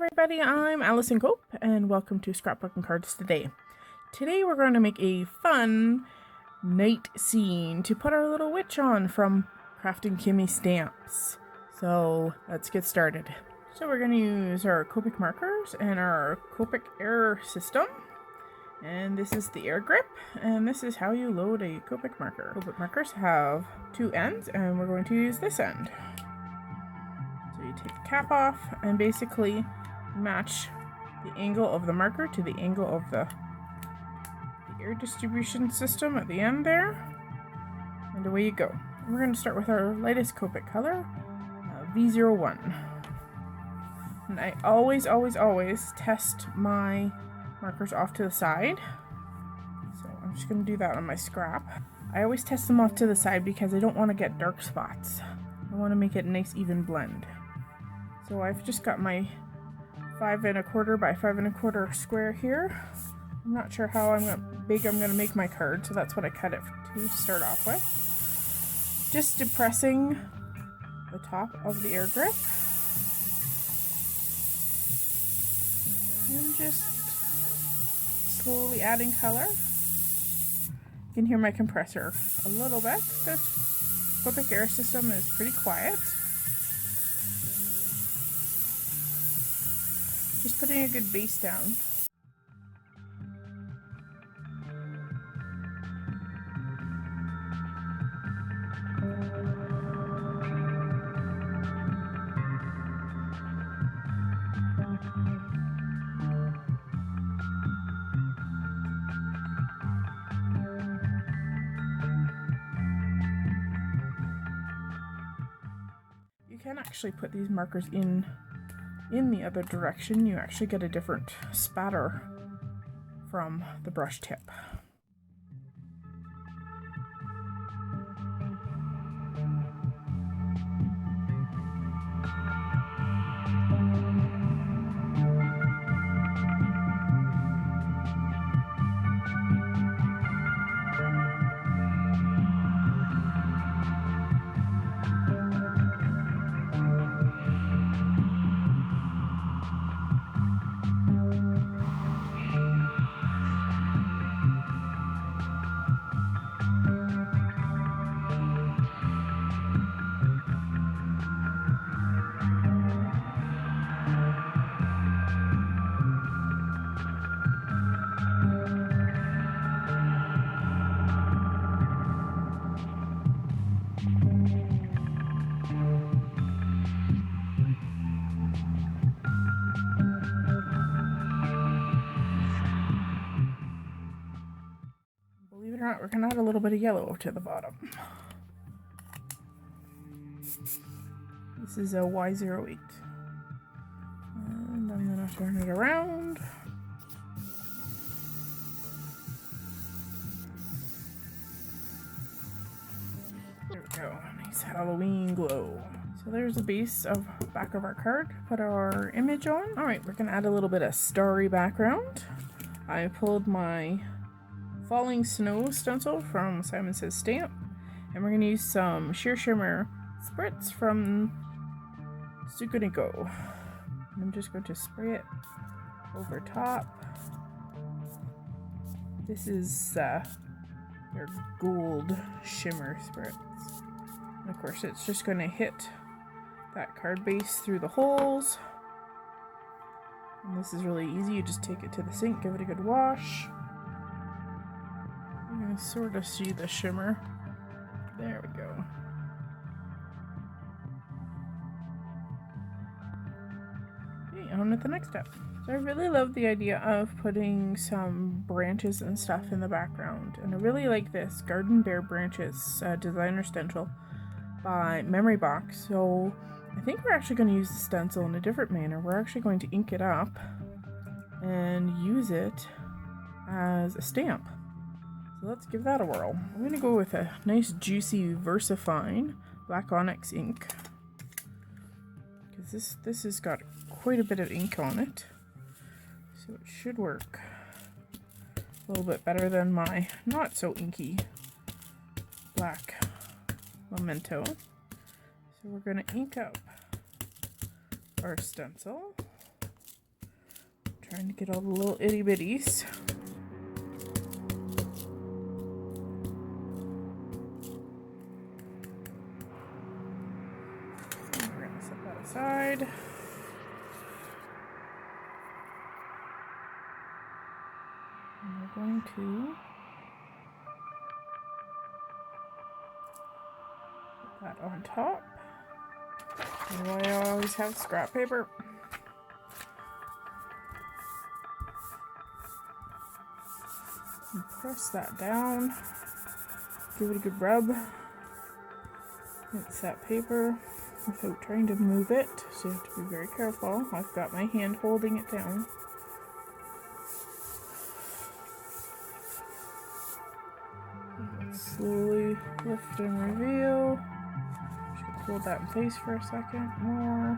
everybody, I'm Allison Cope and welcome to Scrapbooking Cards Today. Today we're going to make a fun night scene to put our little witch on from Kraftin Kimmie Stamps. So let's get started. So we're going to use our Copic markers and our Copic air system. And this is the air grip, and this is how you load a Copic marker. Copic markers have two ends, and we're going to use this end. So you take the cap off and basically match the angle of the marker to the angle of the air distribution system at the end there, and away you go. We're going to start with our lightest Copic color, V01. And I always test my markers off to the side. So I'm just going to do that on my scrap. I always test them off to the side because I don't want to get dark spots. I want to make it a nice even blend. So I've just got my 5 1/4 by 5 1/4 square here. I'm not sure how big I'm going to make my card, so that's what I cut it to start off with. Just depressing the top of the air grip. And just slowly adding color. You can hear my compressor a little bit. The Copic air system is pretty quiet. Just putting a good base down. You can actually put these markers in the other direction. You actually get a different spatter from the brush tip. Believe it or not, we're going to add a little bit of yellow to the bottom. This is a Y08. And I'm going to turn it around. There we go. Nice Halloween glow. So there's the base of back of our card. Put our image on. Alright, we're going to add a little bit of starry background. I pulled my Falling Snow stencil from Simon Says Stamp, and we're going to use some sheer shimmer spritz from Sukuniko. I'm just going to spray it over top. This is their gold shimmer spritz, and of course it's just going to hit that card base through the holes. And this is really easy. You just take it to the sink, give it a good wash. You can sort of see the shimmer. There we go. Okay, on with the next step. So I really love the idea of putting some branches and stuff in the background. And I really like this Garden Bear Branches designer stencil by Memory Box. So I think we're actually going to use the stencil in a different manner. We're actually going to ink it up and use it as a stamp. So let's give that a whirl. I'm going to go with a nice juicy VersaFine Black Onyx ink, because this has got quite a bit of ink on it, so it should work a little bit better than my not so inky black Memento. So we're going to ink up our stencil. Trying to get all the little itty bitties. We're going to set that aside. And we're going to put that on top. And I always have scrap paper. And press that down. Give it a good rub. Rinse that paper without trying to move it, so you have to be very careful. I've got my hand holding it down. Slowly lift and reveal. Just hold that in place for a second more.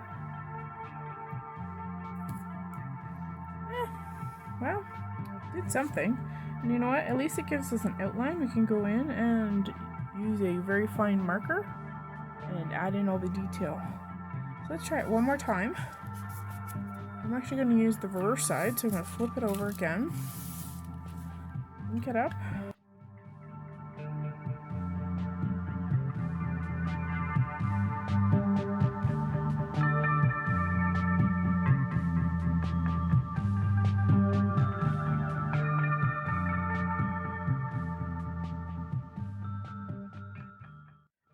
Well, did something. And you know what? At least it gives us an outline. We can go in and use a very fine marker and add in all the detail. So let's try it one more time. I'm actually going to use the reverse side, so I'm going to flip it over again. Link it up.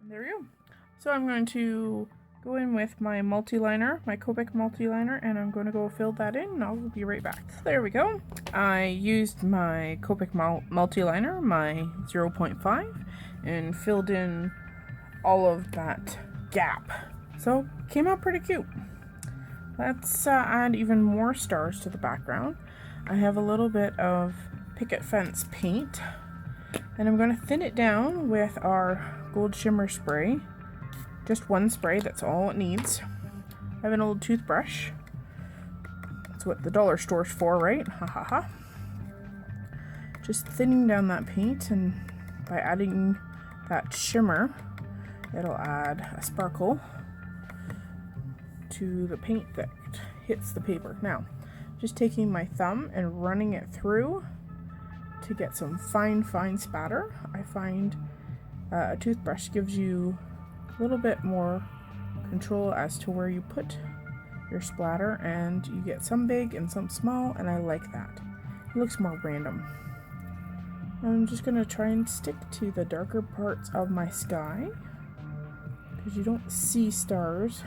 There we go. So I'm going to go in with my multi-liner, my Copic multi-liner, and I'm going to go fill that in, and I'll be right back. So there we go. I used my Copic multi-liner, my 0.5, and filled in all of that gap. So came out pretty cute. Let's add even more stars to the background. I have a little bit of picket fence paint, and I'm going to thin it down with our gold shimmer spray. Just one spray, that's all it needs. I have an old toothbrush. That's what the dollar store's for, right? Ha ha ha. Just thinning down that paint, and by adding that shimmer, it'll add a sparkle to the paint that hits the paper. Now, just taking my thumb and running it through to get some fine spatter. I find a toothbrush gives you a little bit more control as to where you put your splatter, and you get some big and some small, and I like that. It looks more random. I'm just going to try and stick to the darker parts of my sky, because you don't see stars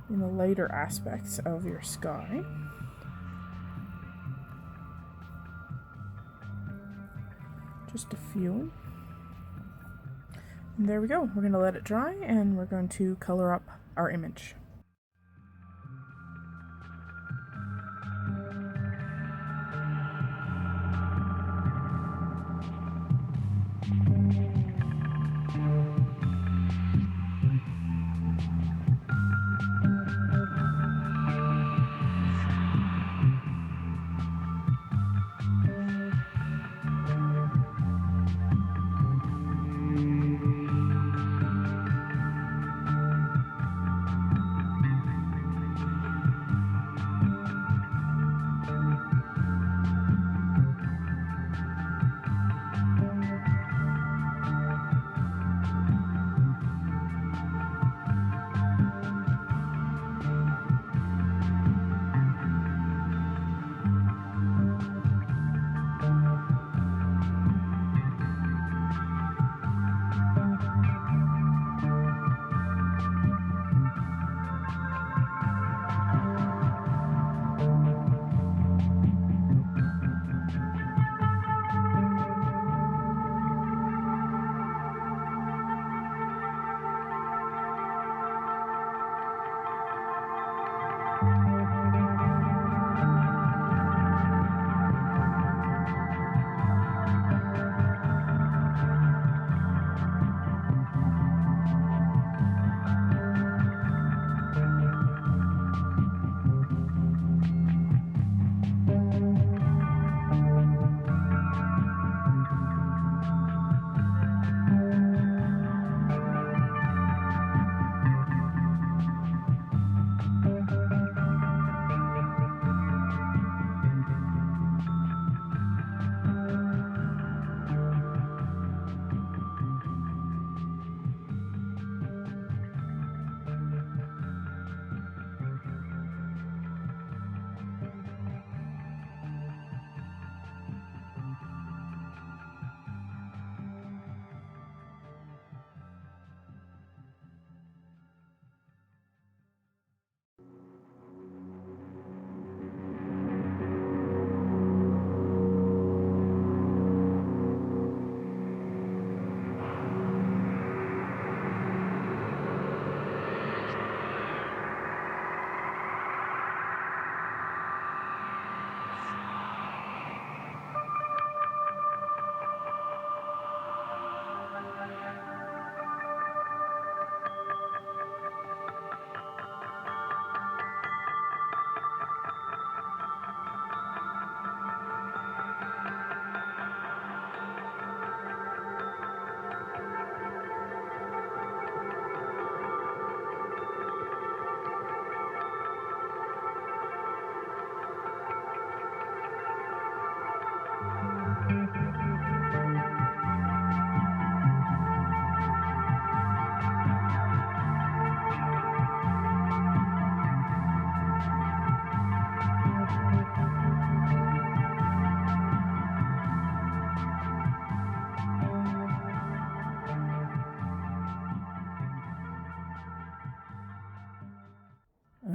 in the lighter aspects of your sky. Just a few. And there we go. We're going to let it dry, and we're going to color up our image.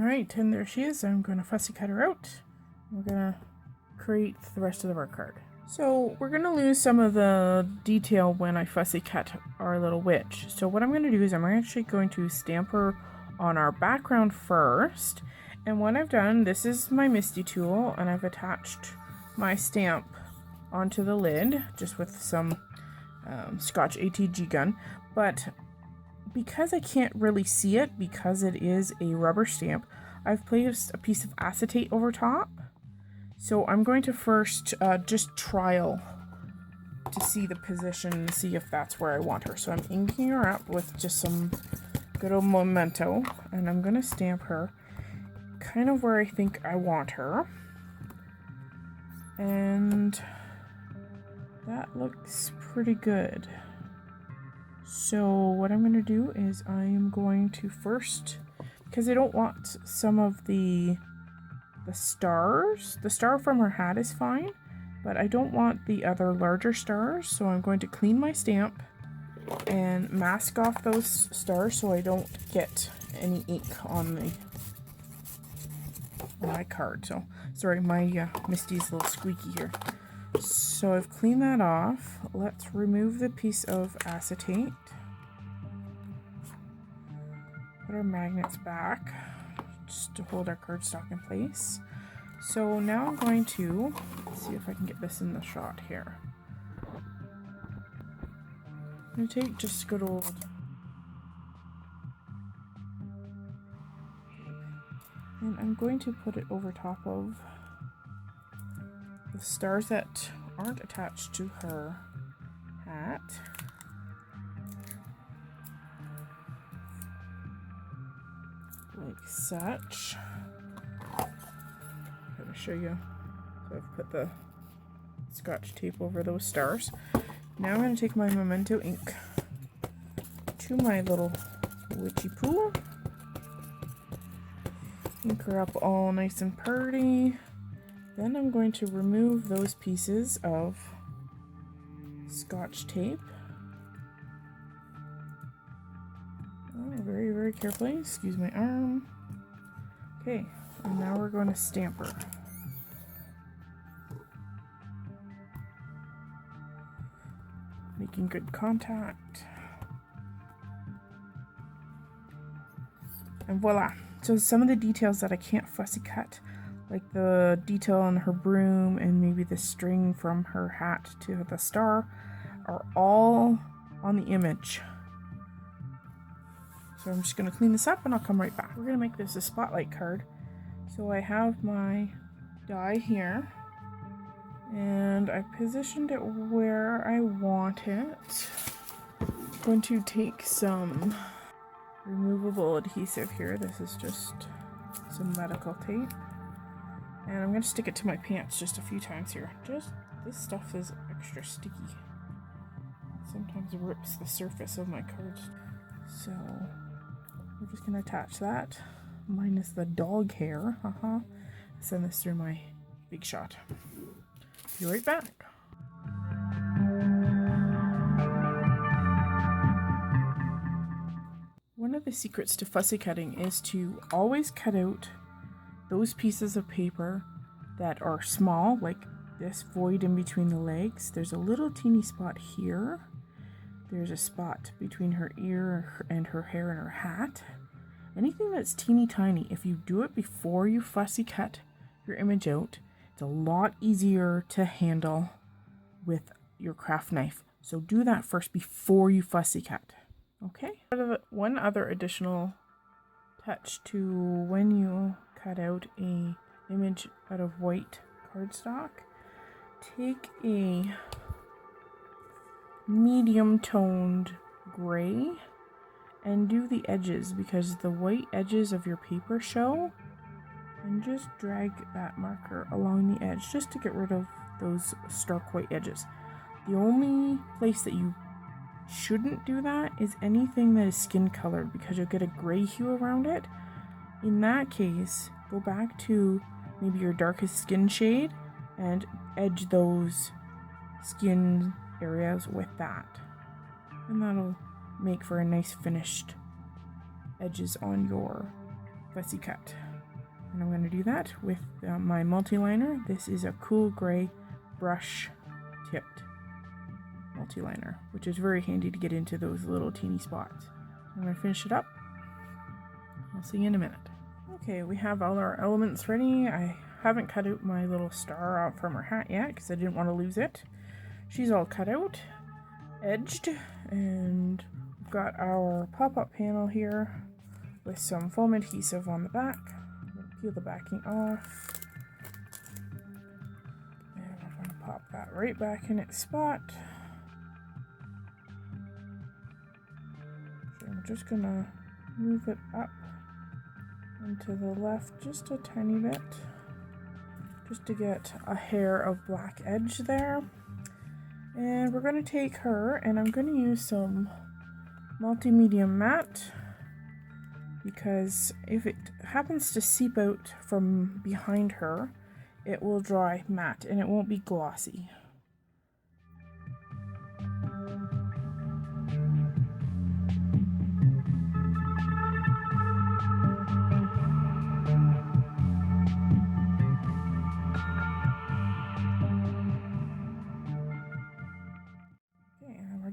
Alright, and there she is. I'm going to fussy cut her out. We're going to create the rest of our card. So we're going to lose some of the detail when I fussy cut our little witch. So what I'm going to do is I'm actually going to stamp her on our background first. And what I've done, this is my Misty tool, and I've attached my stamp onto the lid just with some Scotch ATG gun. But because I can't really see it because it is a rubber stamp, I've placed a piece of acetate over top. So I'm going to first just trial to see the position and see if that's where I want her. So I'm inking her up with just some good old Memento, and I'm going to stamp her kind of where I think I want her. And that looks pretty good. So what I'm going to do is I'm going to first, because I don't want some of the stars. The star from her hat is fine, but I don't want the other larger stars, so I'm going to clean my stamp and mask off those stars so I don't get any ink on my card. So sorry, my Misty's a little squeaky here. So I've cleaned that off. Let's remove the piece of acetate. Put our magnets back just to hold our cardstock in place. So now I'm going to see if I can get this in the shot here. I'm going to take just good old and I'm going to put it over top of the stars that aren't attached to her hat. Like such. I'm going to show you. So I've put the Scotch tape over those stars. Now I'm going to take my Memento ink to my little witchy pool. Ink her up all nice and pretty. Then I'm going to remove those pieces of Scotch tape. Very, very carefully. Excuse my arm. Okay, and now we're going to stamp her. Making good contact. And voila! So some of the details that I can't fussy cut, like the detail on her broom and maybe the string from her hat to the star, are all on the image. So I'm just going to clean this up and I'll come right back. We're going to make this a spotlight card. So I have my die here and I positioned it where I want it. I'm going to take some removable adhesive here. This is just some medical tape. And I'm going to stick it to my pants just a few times here. This stuff is extra sticky. Sometimes it rips the surface of my cards. So we're just going to attach that, minus the dog hair. Send this through my Big Shot. Be right back. One of the secrets to fussy cutting is to always cut out those pieces of paper that are small, like this void in between the legs. There's a little teeny spot here. There's a spot between her ear and her hair and her hat. Anything that's teeny tiny, if you do it before you fussy cut your image out, it's a lot easier to handle with your craft knife. So do that first before you fussy cut. Okay? One other additional touch to when you cut out a image out of white cardstock, take a medium toned gray and do the edges, because the white edges of your paper show, and just drag that marker along the edge just to get rid of those stark white edges. The only place that you shouldn't do that is anything that is skin colored, because you'll get a gray hue around it. In that case, go back to maybe your darkest skin shade and edge those skin areas with that, and that'll make for a nice finished edges on your fussy cut. And I'm going to do that with my multi-liner. This is a cool gray brush tipped multi-liner, which is very handy to get into those little teeny spots. I'm going to finish it up. I'll see you in a minute. Okay, we have all our elements ready. I haven't cut out my little star out from her hat yet because I didn't want to lose it. She's all cut out, edged, and we've got our pop-up panel here with some foam adhesive on the back. I'm going to peel the backing off. And I'm going to pop that right back in its spot. So I'm just going to move it up and to the left just a tiny bit, just to get a hair of black edge there. And we're going to take her, and I'm going to use some multi-medium matte, because if it happens to seep out from behind her, it will dry matte and it won't be glossy.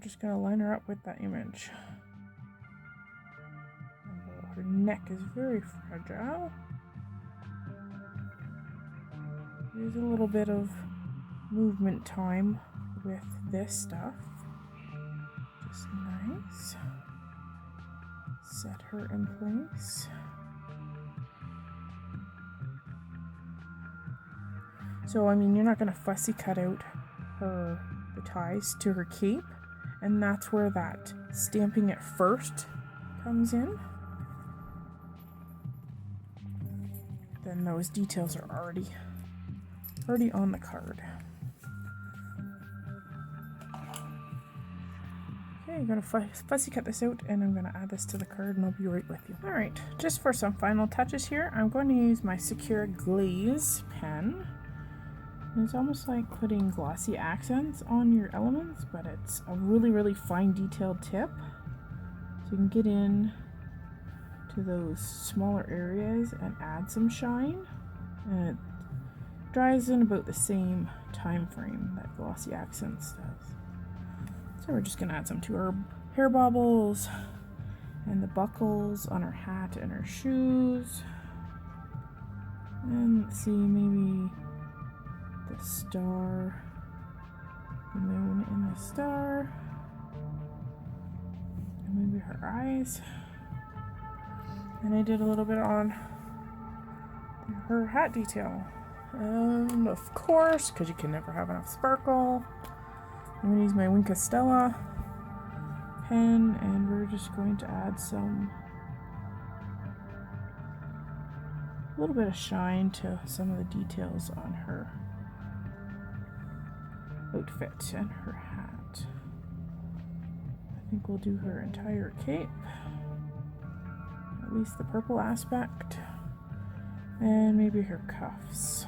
Just going to line her up with that image. Her neck is very fragile. There's a little bit of movement time with this stuff. Just nice. Set her in place. So, I mean, you're not going to fussy cut out the ties to her cape. And that's where that stamping it first comes in. Then those details are already on the card. Okay, I'm gonna fussy cut this out, and I'm gonna add this to the card, and I'll be right with you. All right, just for some final touches here, I'm going to use my Secure Glaze pen. It's almost like putting glossy accents on your elements, but it's a really fine detailed tip. So you can get in to those smaller areas and add some shine. And it dries in about the same time frame that glossy accents does. So we're just going to add some to her hair bobbles and the buckles on her hat and her shoes. And let's see, maybe the star, the moon and the star, and maybe her eyes. And I did a little bit on her hat detail. And of course, because you can never have enough sparkle, I'm going to use my Wink of Stella pen, and we're just going to add a little bit of shine to some of the details on her outfit and her hat. I think we'll do her entire cape, at least the purple aspect, and maybe her cuffs,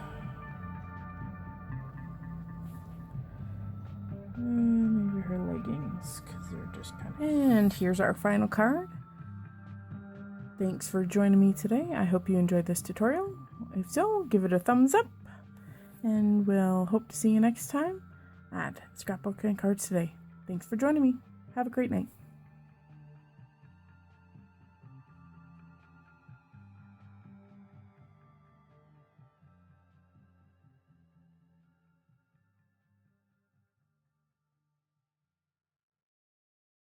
and maybe her leggings, because they're just kind of... And here's our final card. Thanks for joining me today. I hope you enjoyed this tutorial. If so, give it a thumbs up, and we'll hope to see you next time at Scrapbook and Cards Today. Thanks for joining me. Have a great night.